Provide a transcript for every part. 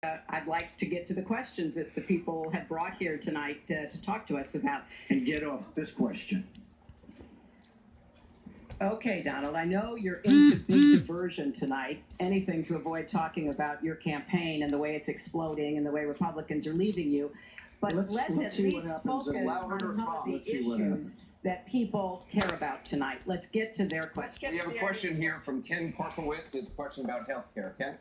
I'd like to get to the questions that the people have brought here tonight to talk to us about. And get off this question. Okay, Donald, I know you're into big diversion tonight, anything to avoid talking about your campaign and the way it's exploding and the way Republicans are leaving you. But let's at least focus on some of the issues that people care about tonight. Let's get to their questions. We have a question here from Ken Korkowitz. It's a question about health care. Ken?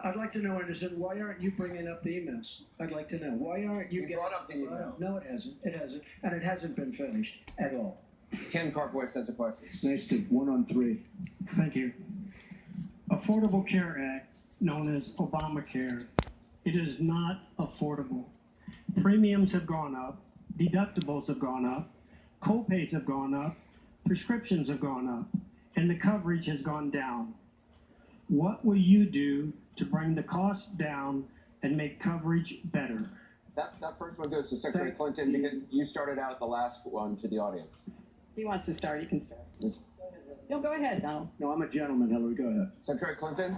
I'd like to know, Anderson, why aren't you bringing up the emails? I'd like to know. Why aren't you brought up the emails? No, it hasn't. It hasn't. And it hasn't been finished at all. Ken Korkowitz has a question. It's nice to 1 on 3. Thank you. Affordable Care Act, known as Obamacare, it is not affordable. Premiums have gone up, deductibles have gone up, co-pays have gone up, prescriptions have gone up, and the coverage has gone down. What will you do to bring the costs down and make coverage better? That first one goes to Secretary Clinton because you started out the last one to the audience. He wants to start. He can start. No, go ahead, Donald. No, I'm a gentleman, Hillary. Go ahead. Secretary Clinton?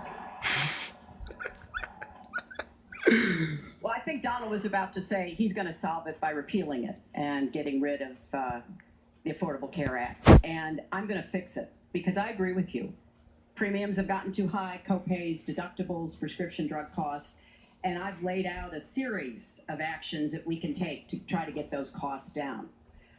Well, I think Donald was about to say he's going to solve it by repealing it and getting rid of the Affordable Care Act. And I'm going to fix it because I agree with you. Premiums have gotten too high, co-pays, deductibles, prescription drug costs. And I've laid out a series of actions that we can take to try to get those costs down.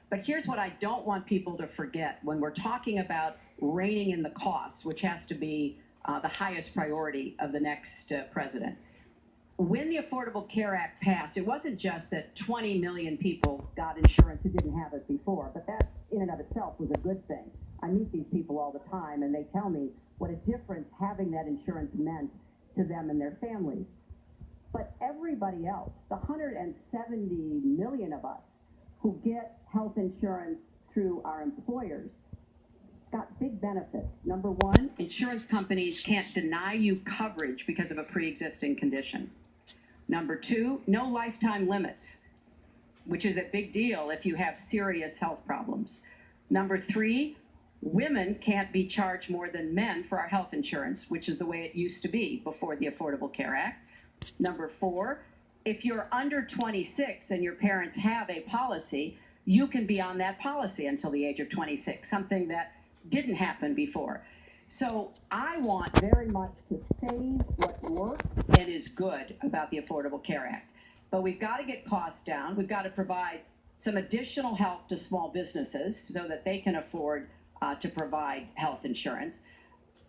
But here's what I don't want people to forget when we're talking about reining in the costs, which has to be the highest priority of the next president. When the Affordable Care Act passed, it wasn't just that 20 million people got insurance who didn't have it before, but that in and of itself was a good thing. I meet these people all the time, and they tell me what a difference having that insurance meant to them and their families. But everybody else, the 170 million of us who get health insurance through our employers, got big benefits. Number one, insurance companies can't deny you coverage because of a pre-existing condition. Number two, no lifetime limits, which is a big deal if you have serious health problems. Number three, women can't be charged more than men for our health insurance, which is the way it used to be before the Affordable Care Act. Number four, if you're under 26 and your parents have a policy, you can be on that policy until the age of 26, something that didn't happen before. So I want very much to save what works and is good about the Affordable Care Act. But we've got to get costs down. We've got to provide some additional help to small businesses so that they can afford to provide health insurance.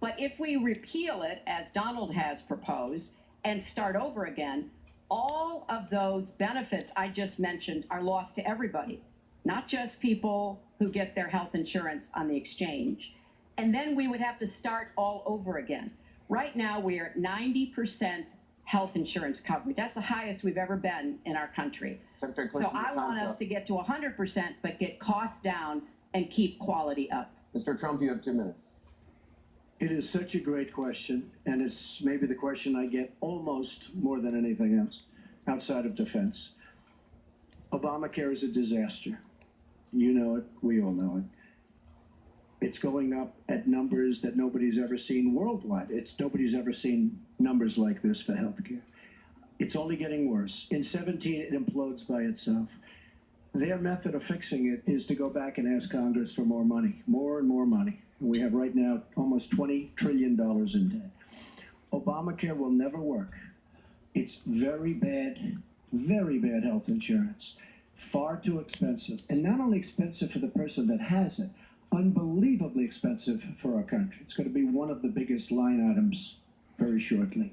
But if we repeal it, as Donald has proposed, and start over again, all of those benefits I just mentioned are lost to everybody, not just people who get their health insurance on the exchange. And then we would have to start all over again. Right now, we're at 90% health insurance coverage. That's the highest we've ever been in our country. Secretary So Clinton, I want us to get to 100%, but get costs down and keep quality up. Mr. Trump, you have 2 minutes. It is such a great question, and it's maybe the question I get almost more than anything else outside of defense. Obamacare is a disaster. You know it. We all know it. It's going up at numbers that nobody's ever seen worldwide. Nobody's ever seen numbers like this for healthcare. It's only getting worse. In 17, it implodes by itself. Their method of fixing it is to go back and ask Congress for more money, more and more money. We have right now almost $20 trillion in debt. Obamacare will never work. It's very bad health insurance. Far too expensive. And not only expensive for the person that has it, unbelievably expensive for our country. It's going to be one of the biggest line items very shortly.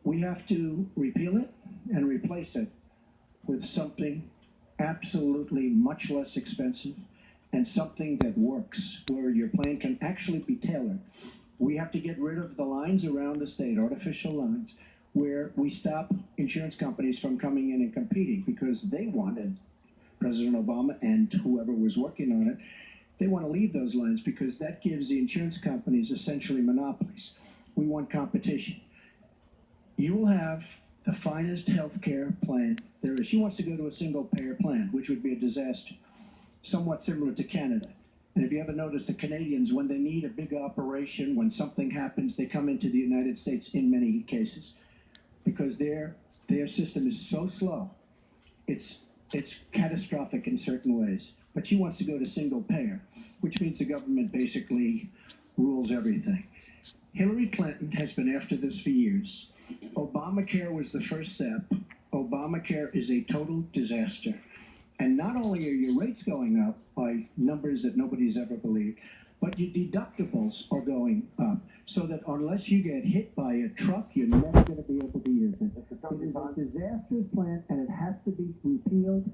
We have to repeal it and replace it with something absolutely much less expensive and something that works, where your plan can actually be tailored. We have to get rid of the lines around the state, artificial lines, where we stop insurance companies from coming in and competing because they wanted, President Obama and whoever was working on it, they want to leave those lines because that gives the insurance companies essentially monopolies. We want competition. You will have the finest health care plan there is. She wants to go to a single-payer plan, which would be a disaster, somewhat similar to Canada. And if you ever notice, the Canadians, when they need a big operation, when something happens, they come into the United States in many cases. because their system is so slow. It's catastrophic in certain ways. But she wants to go to single payer, which means the government basically rules everything. Hillary Clinton has been after this for years. Obamacare was the first step. Obamacare is a total disaster. And not only are your rates going up by numbers that nobody's ever believed, but your deductibles are going up. So that unless you get hit by a truck, you're never going to be able to use it. It is a disastrous plan, and it has to be repealed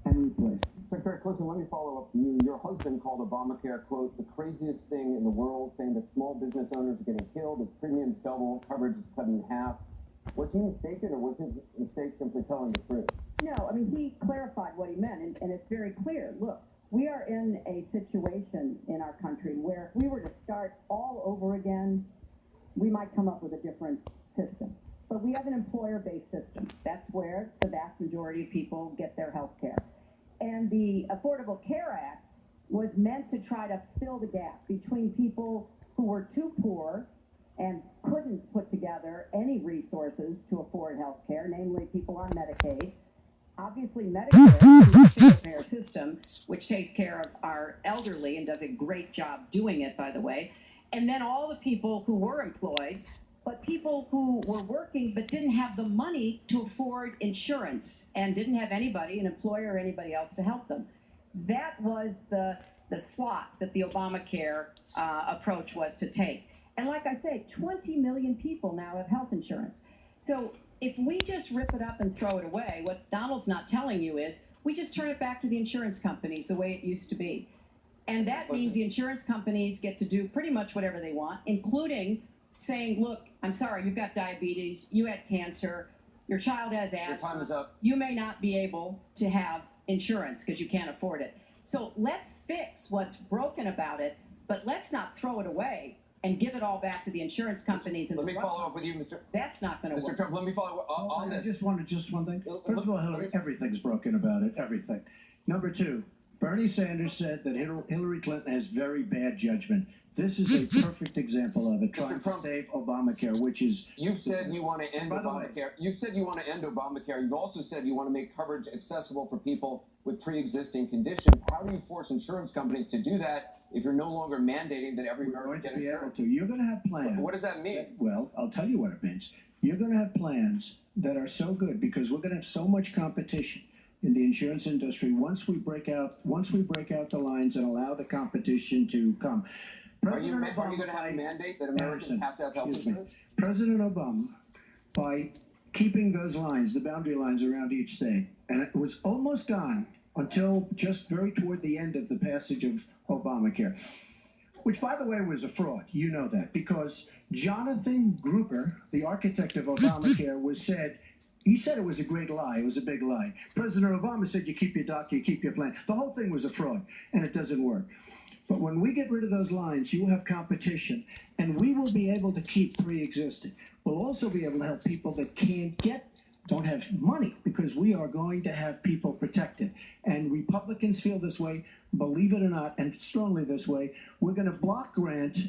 and replaced. Secretary Clinton, let me follow up. Your husband called Obamacare, quote, the craziest thing in the world, saying that small business owners are getting killed as premiums double, coverage is cut in half. Was he mistaken, or was his mistake simply telling the truth? No, I mean, he clarified what he meant, and it's very clear. Look, we are in a situation in our country where if we were to start all over again, we might come up with a different system. But we have an employer-based system. That's where the vast majority of people get their health care. And the Affordable Care Act was meant to try to fill the gap between people who were too poor and couldn't put together any resources to afford health care, namely people on Medicaid. Obviously, Medicare is a single-payer system, which takes care of our elderly and does a great job doing it, by the way. And then all the people who were employed, but people who were working but didn't have the money to afford insurance and didn't have anybody, an employer or anybody else, to help them. That was the slot that the Obamacare approach was to take. And like I say, 20 million people now have health insurance. So if we just rip it up and throw it away, what Donald's not telling you is we just turn it back to the insurance companies the way it used to be. And that means the insurance companies get to do pretty much whatever they want, including saying, look, I'm sorry, you've got diabetes, you had cancer, your child has asthma. Your time is up. You may not be able to have insurance because you can't afford it. So let's fix what's broken about it, but let's not throw it away and give it all back to the insurance companies. Let me follow up with you, Mr. That's not going to work. Mr. Trump, let me follow up on I this. just wanted just one thing. First of all, Hillary, everything's broken about it. Everything. Number two, Bernie Sanders said that Hillary Clinton has very bad judgment. This is a perfect example of it, trying to save Obamacare, which is... You've said you want to end Obamacare. You've said you want to end Obamacare. You've also said you want to make coverage accessible for people with pre-existing conditions. How do you force insurance companies to do that if you're no longer mandating that every American get insurance? You're going to have plans. What does that mean? Well, I'll tell you what it means. You're going to have plans that are so good because we're going to have so much competition in the insurance industry once we break out the lines and allow the competition to come. Are you going to have a mandate that Americans have to have health insurance? President Obama, by keeping those lines, the boundary lines around each state, and it was almost gone until just very toward the end of the passage of Obamacare, which, by the way, was a fraud. You know that, because Jonathan Gruber, the architect of Obamacare, he said it was a great lie. It was a big lie. President Obama said you keep your doctor, you keep your plan. The whole thing was a fraud, and it doesn't work. But when we get rid of those lines, you will have competition, and we will be able to keep pre-existing. We'll also be able to help people that don't have money, because we are going to have people protected. And Republicans feel this way, believe it or not, and strongly this way. We're going to block grant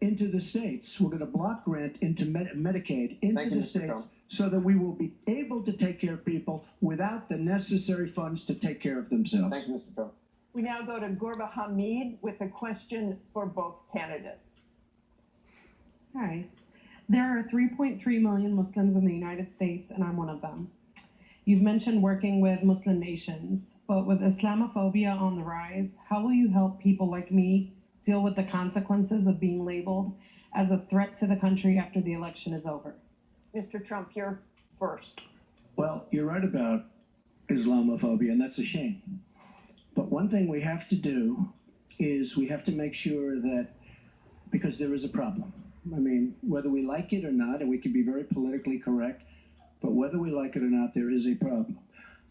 into the states. We're going to block grant into Medicaid into the states so that we will be able to take care of people without the necessary funds to take care of themselves. Thank you, Mr. Trump. We now go to Gorba Hamid with a question for both candidates. Hi. There are 3.3 million Muslims in the United States, and I'm one of them. You've mentioned working with Muslim nations, but with Islamophobia on the rise, how will you help people like me deal with the consequences of being labeled as a threat to the country after the election is over? Mr. Trump, you're first. Well, you're right about Islamophobia, and that's a shame. But one thing we have to do is we have to make sure that, because there is a problem. I mean, whether we like it or not, and we can be very politically correct, but whether we like it or not, there is a problem.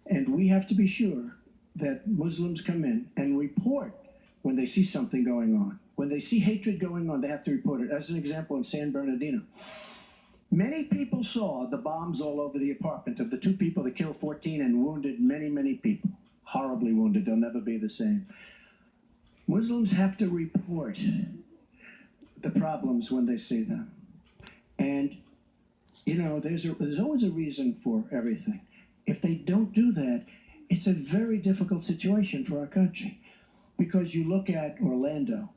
And we have to be sure that Muslims come in and report when they see something going on. When they see hatred going on, they have to report it. As an example, in San Bernardino, many people saw the bombs all over the apartment of the two people that killed 14 and wounded many, many people. Horribly wounded. They'll never be the same. Muslims have to report the problems when they see them. And You know, there's always a reason for everything. If they don't do that, it's a very difficult situation for our country. Because you look at Orlando,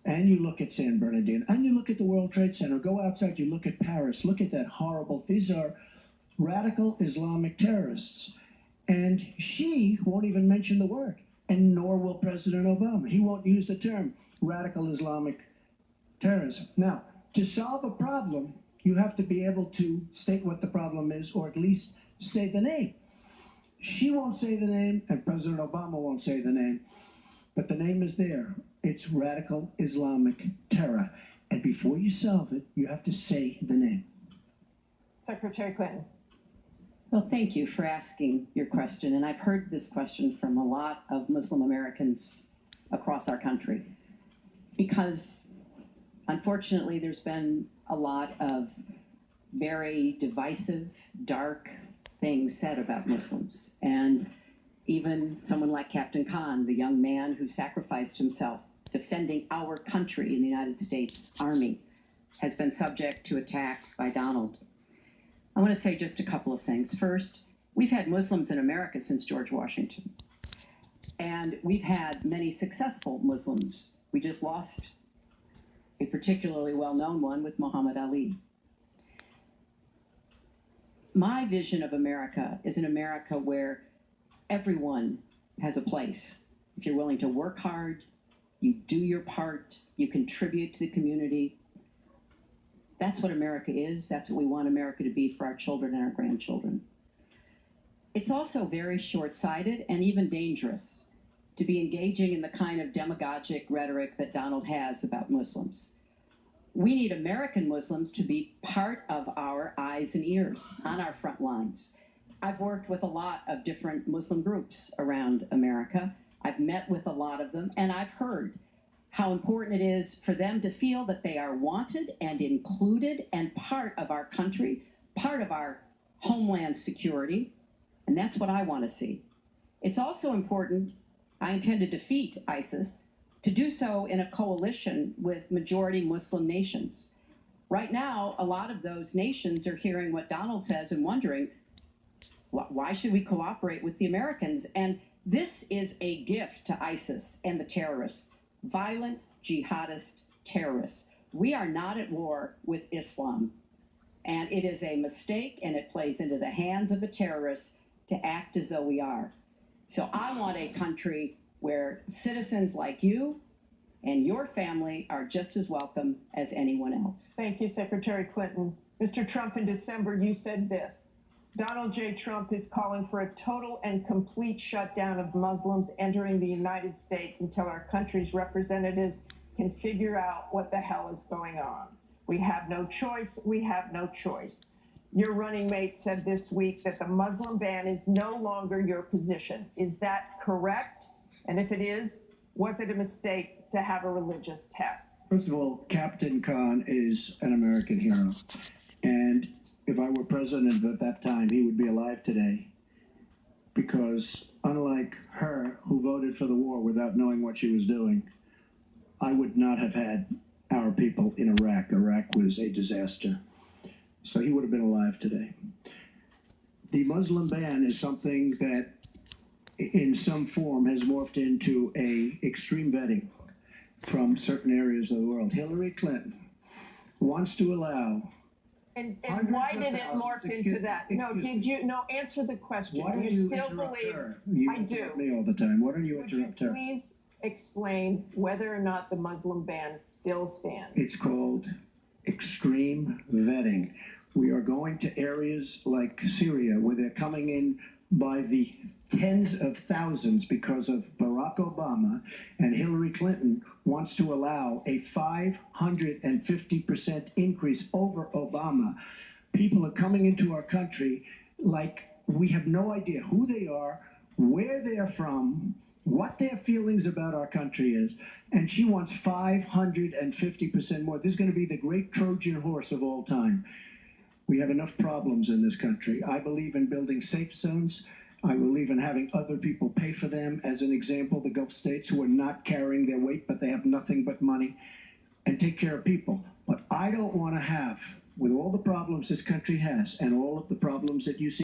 and you look at San Bernardino, and you look at the World Trade Center, go outside, you look at Paris, look at that horrible, these are radical Islamic terrorists. And she won't even mention the word, and nor will President Obama. He won't use the term radical Islamic terrorism. Now, to solve a problem, you have to be able to state what the problem is, or at least say the name. She won't say the name, and President Obama won't say the name, but the name is there. It's radical Islamic terror. And before you solve it, you have to say the name. Secretary Clinton. Well, thank you for asking your question. And I've heard this question from a lot of Muslim Americans across our country. Because unfortunately, there's been a lot of very divisive, dark things said about Muslims. And even someone like Captain Khan, the young man who sacrificed himself defending our country in the United States Army, has been subject to attack by Donald. I want to say just a couple of things. First, we've had Muslims in America since George Washington. And we've had many successful Muslims. We just lost a particularly well-known one with Muhammad Ali. My vision of America is an America where everyone has a place. If you're willing to work hard, you do your part, you contribute to the community. That's what America is. That's what we want America to be for our children and our grandchildren. It's also very short-sighted and even dangerous to be engaging in the kind of demagogic rhetoric that Donald has about Muslims. We need American Muslims to be part of our eyes and ears on our front lines. I've worked with a lot of different Muslim groups around America. I've met with a lot of them, and I've heard how important it is for them to feel that they are wanted and included and part of our country, part of our homeland security, and that's what I want to see. It's also important, I intend to defeat ISIS, to do so in a coalition with majority Muslim nations. Right now, a lot of those nations are hearing what Donald says and wondering, why should we cooperate with the Americans? And this is a gift to ISIS and the terrorists, violent jihadist terrorists. We are not at war with Islam. And it is a mistake, and it plays into the hands of the terrorists to act as though we are. So I want a country where citizens like you and your family are just as welcome as anyone else. Thank you, Secretary Clinton. Mr. Trump, in December, you said this: Donald J. Trump is calling for a total and complete shutdown of Muslims entering the United States until our country's representatives can figure out what the hell is going on. We have no choice. We have no choice. Your running mate said this week that the Muslim ban is no longer your position. Is that correct? And if it is, was it a mistake to have a religious test? First of all, Captain Khan is an American hero. And if I were president at that time, he would be alive today. Because unlike her, who voted for the war without knowing what she was doing, I would not have had our people in Iraq. Iraq was a disaster. So he would have been alive today. The Muslim ban is something that in some form has morphed into a extreme vetting from certain areas of the world. Hillary Clinton wants to allow And hundreds why of did it thousands- morph into excuse- that? excuse No, me. did you? No, answer the question. Why Do don't you you still interrupt believe? her? You I interrupt do. me all the time. Why don't you Would you interrupt her? please explain whether or not the Muslim ban still stands? It's called extreme vetting. We are going to areas like Syria where they're coming in by the tens of thousands because of Barack Obama, and Hillary Clinton wants to allow a 550% increase over Obama. People are coming into our country like we have no idea who they are, where they're from, what their feelings about our country is, and she wants 550% more. This is going to be the great Trojan horse of all time. We have enough problems in this country. I believe in building safe zones. I believe in having other people pay for them. As an example, the Gulf states who are not carrying their weight, but they have nothing but money, and take care of people. But I don't want to have with all the problems this country has and all of the problems that you see